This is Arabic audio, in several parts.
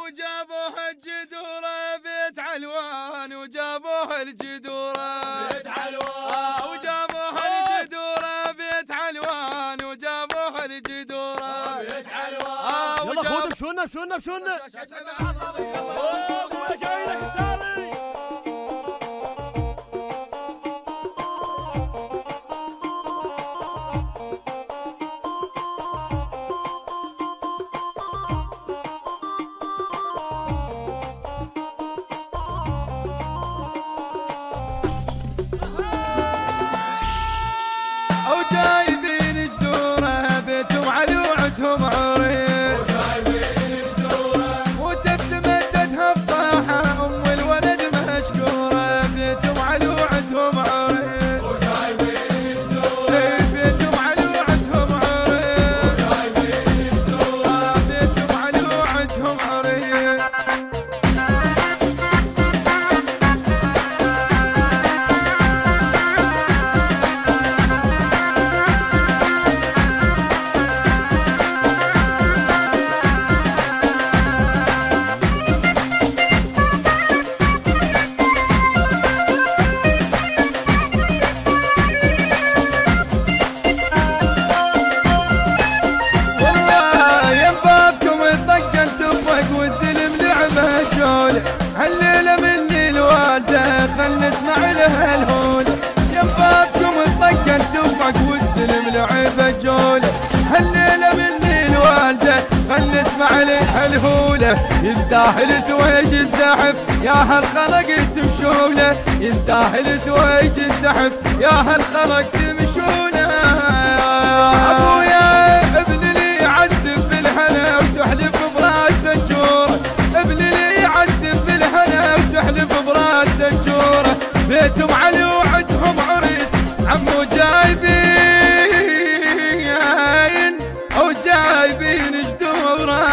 وجابوه الجدوره بيت علوان، وجابوه الجدوره بيت علوان، وجابوه الجدوره بيت علوان، وجابوه الجدوره بيت علوان. يلا خذ مشونا مشونا مشونا. ابويا جاي لك الساري. وجايبين جدوره بيتهم علوعتهم عريس، وجايبين جدوره وتبسمتها فضاحه ام الولد مشكوره بيتهم علوعتهم عريس، وجايبين جدوره بيتهم علوعتهم عريس، وجايبين جدوره بيتهم علوعتهم عريس. هالليلة مني الوالدة خل نسمع لها الهولة، ينبابكم الطقة تفق والسلم لعبة جولة. هالليلة مني الوالدة خل نسمع لها الهولة، يستاهل سويج الزحف يا هالخلق تمشونه، يستاهل سويج الزحف يا هالخلق تمشونه. ابويا ابن لي يعذب بالهنا وتحلف براس الجوره، ابن لي يعذب بالهنا وتحلف براس الجوره، بيتهم علي وعدهم عريس عمو جايبين وجايبين جدوره.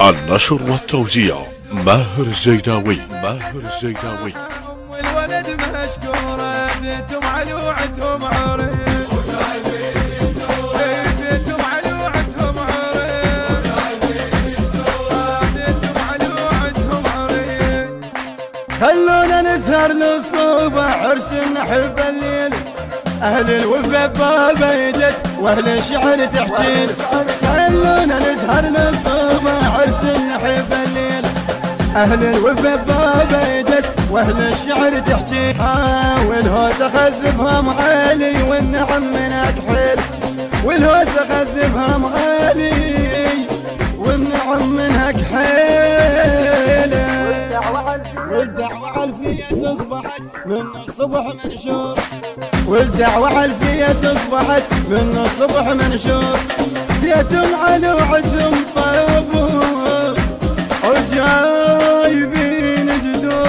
النشر والتوزيع ماهر الزيداوي. ماهر الزيداوي. ام الولد مشكوره بيتهم علوعتهم عريس، وجايبين جدوره بيتهم علوعتهم عريس، وجايبين جدوره بيتهم علوعتهم عريس. خلونا نسهر للصبح عرس نحب الليل، أهل الوفا بابا يجد وأهل الشعر تحجيل. خلونا نسهر للصبح عرس نحب الليل، أهل الوفا بابا يجد وأهل الشعر تحجيل. والهوسة خذبها معالي والنعم منها كحيل، والهوسة خذبها معالي والنعم منها كحيل. والدعوة على الفيس اصبحت من الصبح منشور، والدعوة على الفيس اصبحت من الصبح منشور. بيتهم علوعتهم طيبوا وجايبين جدوره.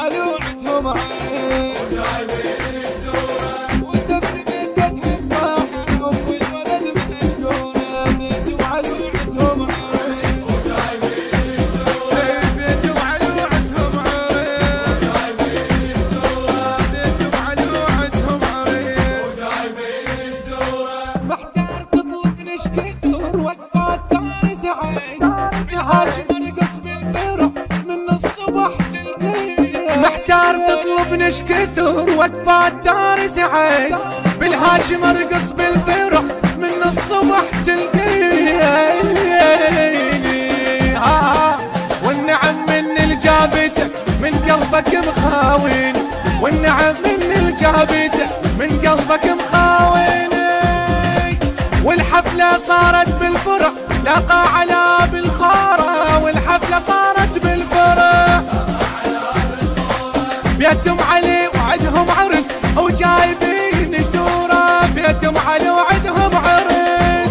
علوعتهم عريس، وجايبين جدوره وتبسمتها فضاحه ام الولد مشكوره بيتهم علوعتهم عريس، وجايبين جدوره بيتهم علوعتهم عريس، وجايبين جدوره بيتهم علوعتهم عريس. وجايبين جدوره. محتار تطلب نشكي ثور وقفات فارس عين، الهاشم ارقص بالفرح من الصبح تلقين. محتار تطلب نشكي ثور وقفات دار سعيد بالهاشم ارقص بالفرح من الصبح تلقيني والنعم من الجابته من قلبك مخاويني والنعم من الجابته من قلبك مخاويني والحفلة صارت بالفرح لا قاعة لا بالخارة والحفلة صارت بالفرح بيتم علي وعدهم عرس وجايبين جدوره بيتم علي وعدهم عرس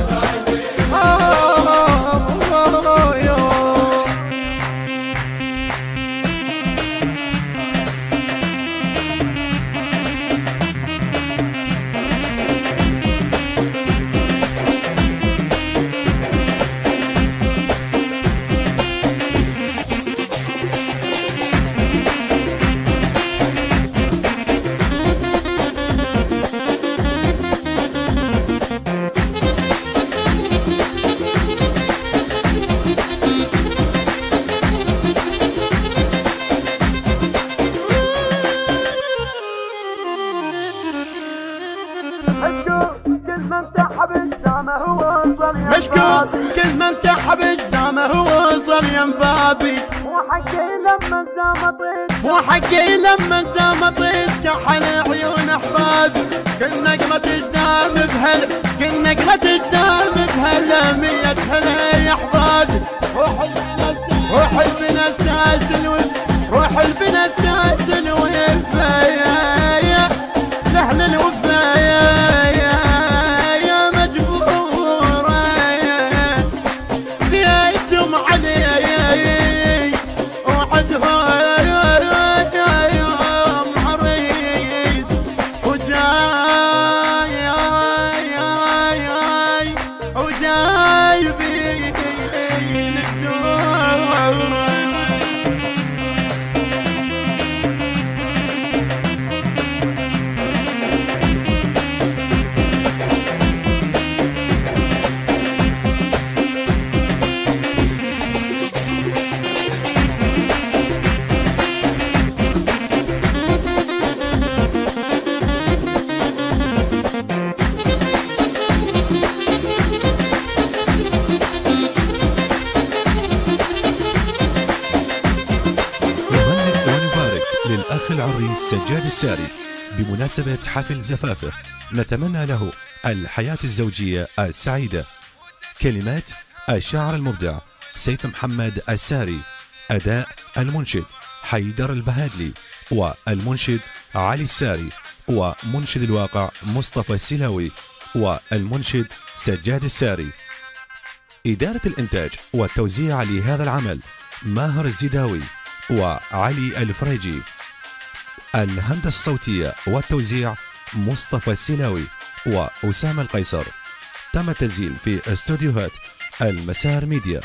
مشكور كل من تحب قدامه هو وصل يم بابي مو حقي لما زمطيت كحل عيون احبابي كل نقلة تجدام بهل كل نقلة تجدام بهل 100 هلا يا احبابي روح البنساس روح البنساس الوفايا نحن الوفايا يا مجبورة بيتم علي وعدها يوم عريس وجاي بين الدور للأخ العريس سجاد الساري بمناسبة حفل زفافه، نتمنى له الحياة الزوجية السعيدة. كلمات الشاعر المبدع سيف محمد الساري، أداء المنشد حيدر البهادلي، والمنشد علي الساري، ومنشد الواقع مصطفى السلاوي، والمنشد سجاد الساري. إدارة الإنتاج والتوزيع لهذا العمل ماهر الزيداوي وعلي الفريجي. الهندسة الصوتية والتوزيع مصطفى السلاوي وأسامة القيصر. تم التسجيل في استوديوهات المسار ميديا.